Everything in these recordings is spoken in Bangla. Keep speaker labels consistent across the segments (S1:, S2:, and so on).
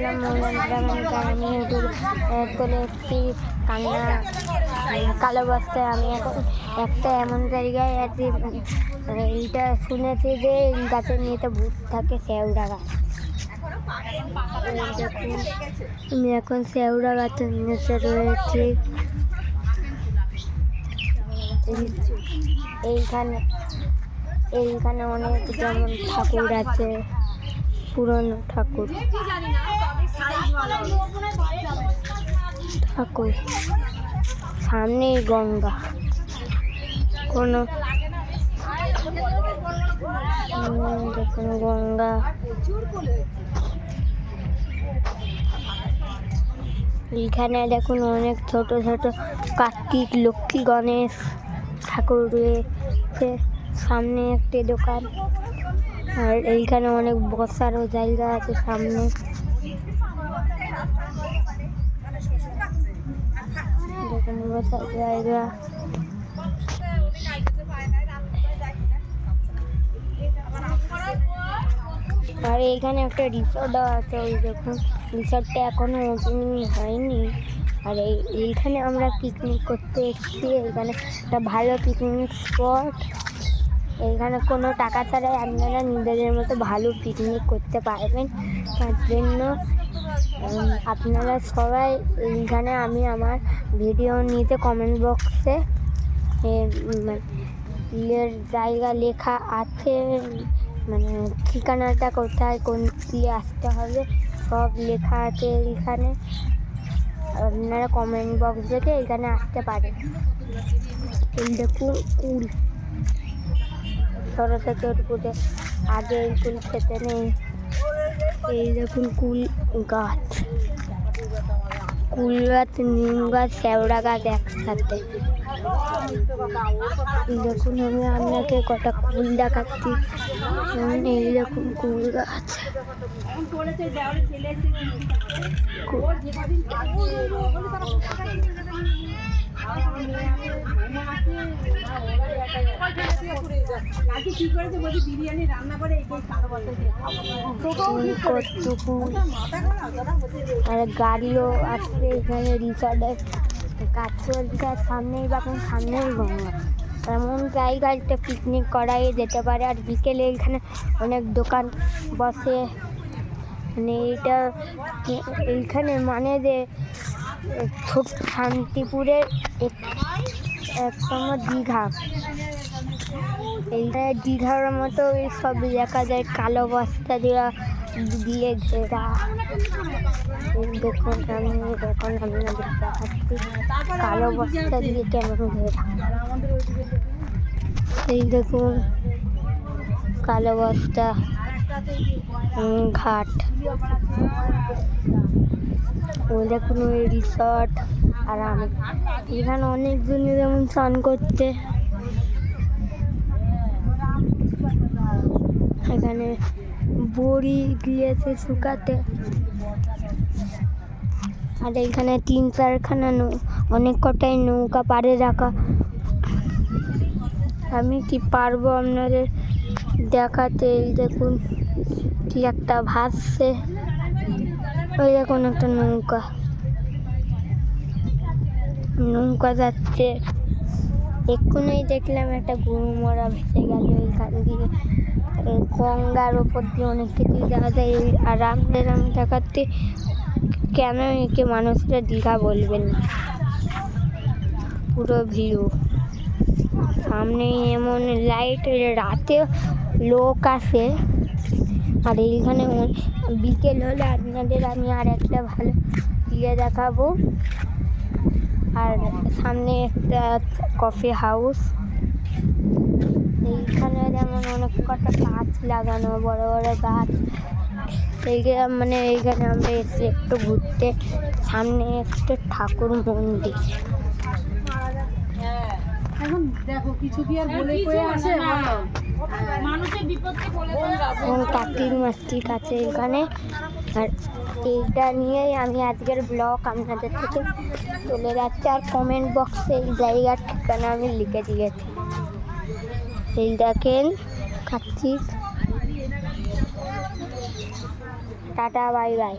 S1: নাম মৌলান প্রামাণিক। আমি ইউটিউবে চলে এসেছি কান্না কালো বস্তায়। আমি এখন একটা এমন জায়গায় আছি, এইটা শুনেছি যে গাছের নিচে ভূত থাকে, শ্যাওড়া গাছ। দেখুন আমি এখন শ্যাওড়া গাছের নিচে রয়েছি। এইখানে অনেক যেমন ঠাকুর আছে, পুরনো ঠাকুর সামনেই গঙ্গা। কোনো দেখুন গঙ্গা, এইখানে দেখুন অনেক ছোট ছোট কার্তিক, লক্ষ্মী, গণেশ ঠাকুর রয়েছে। সামনে একটি দোকান, আর এইখানে অনেক বসারও জায়গা আছে সামনে। দেখুন বসার জায়গা। আর এইখানে একটা রিসর্টও আছে, ওই দেখুন রিসর্টটা এখনো ওপেনিং হয়নি। আর এইখানে আমরা পিকনিক করতে এসেছি। এইখানে একটা ভালো পিকনিক স্পট। এইখানে কোনো টাকা ছাড়াই আপনারা নিজেদের মতো ভালো পিকনিক করতে পারবেন। তার জন্য আপনারা সবাই এইখানে, আমি আমার ভিডিও নিতে কমেন্ট বক্সে জায়গা লেখা আছে, মানে ঠিকানাটা কোথায় কোন দিয়ে আসতে হবে সব লেখা আছে এইখানে। আপনারা কমেন্ট বক্স দেখে এখানে আসতে পারেন। এই দেখুন কুল, সরস্বতীর পুজো আগে এই কুল খেতে নেই। এই দেখুন কুল গাছ, নিম গাছ, শ্যাওড়া গাছ একসাথে। দেখুন আমি আপনাকে কটা কুল দেখাচ্ছি। এই দেখুন কুল গাছ, আর গাড়িও আসছে এখানে রিসর্টের কাজ চলছে। সামনেই বাকি, সামনেই গঙ্গা। এমন জায়গায় একটা পিকনিক করাই যেতে পারে। আর বিকেলে এখানে অনেক দোকান বসে। মানে এইখানে মানে যে ছোট শান্তিপুরের একদম দীঘা, এইখানে দীঘার মতো সব দেখা যায়, কালো বস্তা দিয়ে ঘেরা। দেখুন আমি এখন আপনাদের দেখাচ্ছি কালো বস্তা দিয়ে কেমন ঘেরা। এই দেখুন কালো বস্তা, ঘাট। ওই দেখুন ওই রিসর্ট। আর আমি এখানে অনেকজনই যেমন স্নান করতে। এখানে বড়ি দিয়েছে শুকাতে। আর এইখানে 3-4খানা অনেক কটাই নৌকা পাড়ে রাখা। আমি কি পারবো আপনাদের দেখাতে। এই দেখুন কি একটা ভাসছে, ওই দেখুন একটা নৌকা যাচ্ছে। এক্ষুনি দেখলাম একটা গরু মরা ভেসে গেল এইখান দিয়ে। গঙ্গার ওপর দিয়ে অনেক কিছু দেখা যায়। আর আপনাদের আমি দেখাচ্ছি কেন একে মানুষরা দীঘা বলবেন না। পুরো ভিউ সামনে, এমন লাইট, রাতে লোক আসে। আর এইখানে বিকেল হলে আপনাদের আমি আর একটা ভালো দেখাবো। আর সামনে একটা কফি হাউস। এইখানে যেমন অনেক কটা গাছ লাগানো, বড় বড় গাছ। মানে এইখানে আমরা এসে একটু ঘুরতে। সামনে একটা ঠাকুর মন্দির।
S2: এখন দেখো কিছু কি আর বলে কয়ে আছে,
S1: কার্তিক মাসটির কাছে এখানে। আর এইটা নিয়েই আমি আজকের ব্লগ আপনাদের থেকে চলে যাচ্ছি। আর কমেন্ট বক্সে এই জায়গার ঠিকানা আমি লিখে দিয়েছি। এই দেখেন কার্তিক। Tata, bye bye.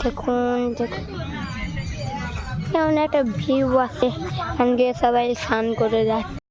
S1: দেখুন দেখুন কেমন একটা ভিউ আছে এখান দিয়ে সবাই স্নান করে যাচ্ছে